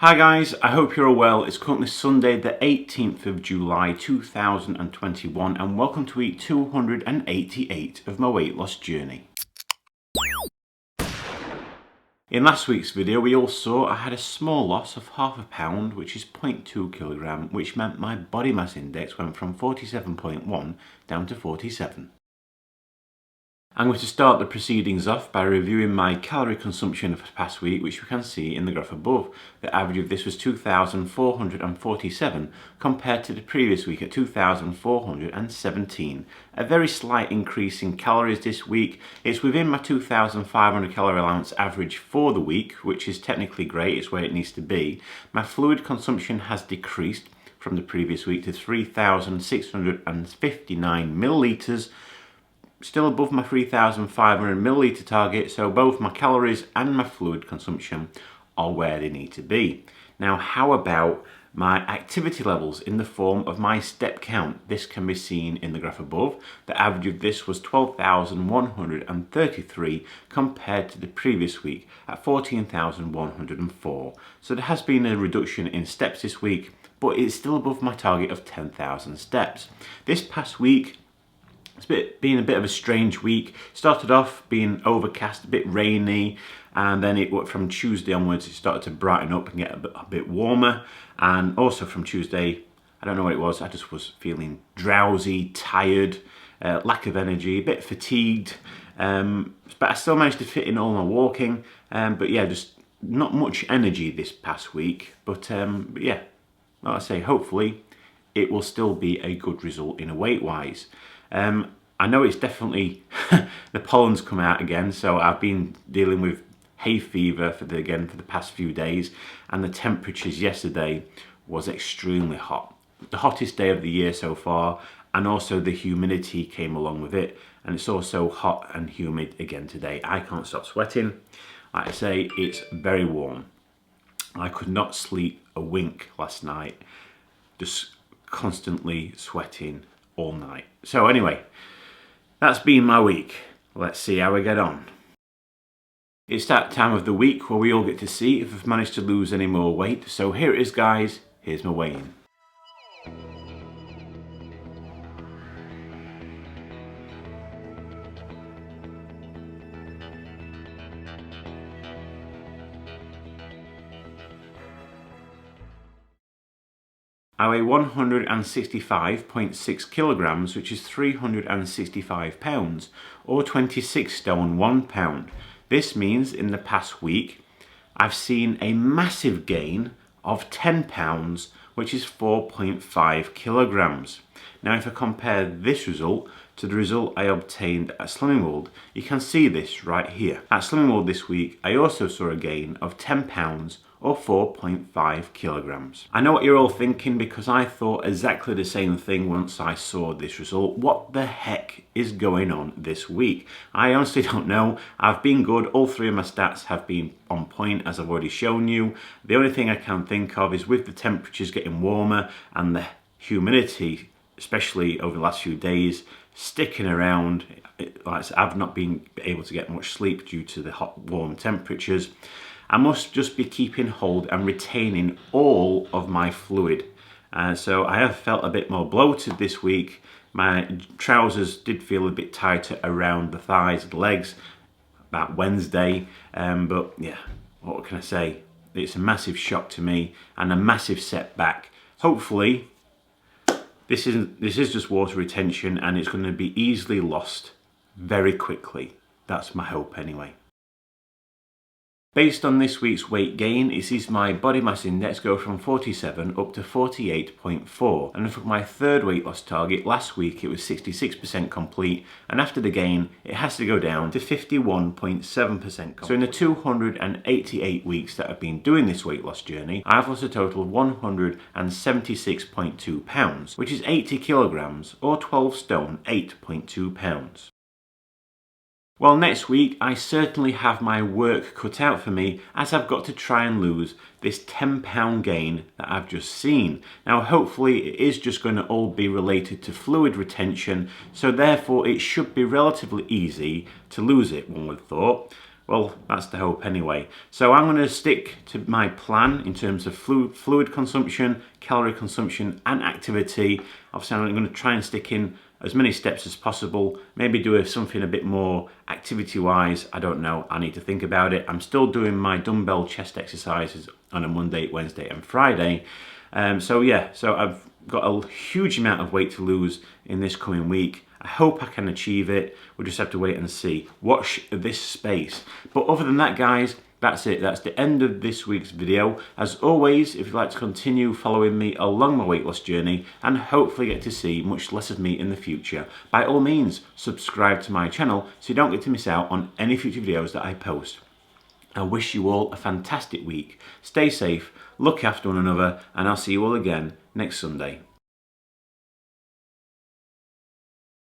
Hi guys, I hope you're all well. It's currently Sunday the 18th of July 2021 and welcome to week 288 of my weight loss journey. In last week's video we all saw I had a small loss of half a pound, which is 0.2 kilogram, which meant my body mass index went from 47.1 down to 47. I'm going to start the proceedings off by reviewing my calorie consumption for the past week, which you can see in the graph above. The average of this was 2,447 compared to the previous week at 2,417. A very slight increase in calories this week. It's within my 2,500 calorie allowance average for the week, which is technically great. It's where it needs to be. My fluid consumption has decreased from the previous week to 3,659 millilitres. Still above my 3,500 milliliter target, so both my calories and my fluid consumption are where they need to be. Now, how about my activity levels in the form of my step count? This can be seen in the graph above. The average of this was 12,133 compared to the previous week at 14,104. So there has been a reduction in steps this week, but it's still above my target of 10,000 steps. This past week, it's been a bit of a strange week. Started off being overcast, a bit rainy, and then from Tuesday onwards it started to brighten up and get a bit warmer. And also from Tuesday, I don't know what it was, I just was feeling drowsy, tired, lack of energy, a bit fatigued. But I still managed to fit in all my walking. But yeah, just not much energy this past week. But yeah, like I say, hopefully it will still be a good result in a weight-wise. I know it's definitely the pollen's come out again, so I've been dealing with hay fever for the past few days, and the temperatures yesterday was extremely hot. The hottest day of the year so far, and also the humidity came along with it, and it's also hot and humid again today. I can't stop sweating. Like I say, it's very warm. I could not sleep a wink last night, just constantly sweating all night. So anyway, that's been my week. Let's see how we get on. It's that time of the week where we all get to see if I've managed to lose any more weight. So here it is, guys. Here's my weigh-in. I weigh 165.6 kilograms, which is 365 pounds, or 26 stone 1 pound. This means in the past week, I've seen a massive gain of 10 pounds, which is 4.5 kilograms. Now, if I compare this result to the result I obtained at Slimming World, you can see this right here. At Slimming World this week, I also saw a gain of 10 pounds, or 4.5 kilograms. I know what you're all thinking, because I thought exactly the same thing once I saw this result. What the heck is going on this week? I honestly don't know. I've been good. All three of my stats have been on point, as I've already shown you. The only thing I can think of is with the temperatures getting warmer and the humidity, especially over the last few days, sticking around. Like I've not been able to get much sleep due to the hot, warm temperatures. I must just be keeping hold and retaining all of my fluid. So I have felt a bit more bloated this week. My trousers did feel a bit tighter around the thighs and legs about Wednesday. But yeah, what can I say? It's a massive shock to me and a massive setback. Hopefully, this is just water retention and it's going to be easily lost very quickly. That's my hope anyway. Based on this week's weight gain, it sees my body mass index go from 47 up to 48.4. And for my third weight loss target, last week it was 66% complete, and after the gain, it has to go down to 51.7% complete. So in the 288 weeks that I've been doing this weight loss journey, I've lost a total of 176.2 pounds, which is 80 kilograms, or 12 stone 8.2 pounds. Well, next week I certainly have my work cut out for me, as I've got to try and lose this 10 pound gain that I've just seen. Now hopefully it is just going to all be related to fluid retention, so therefore it should be relatively easy to lose it, one would have thought. Well, that's the hope anyway. So I'm going to stick to my plan in terms of fluid consumption, calorie consumption and activity. Obviously I'm going to try and stick in as many steps as possible, maybe do something a bit more activity wise. I don't know, I need to think about it. I'm still doing my dumbbell chest exercises on a Monday, Wednesday and Friday. So I've got a huge amount of weight to lose in this coming week. I hope I can achieve it. We'll just have to wait and see. Watch this space. But other than that, guys, that's it. That's the end of this week's video. As always, if you'd like to continue following me along my weight loss journey and hopefully get to see much less of me in the future, by all means, subscribe to my channel so you don't get to miss out on any future videos that I post. I wish you all a fantastic week. Stay safe, look after one another, and I'll see you all again next Sunday.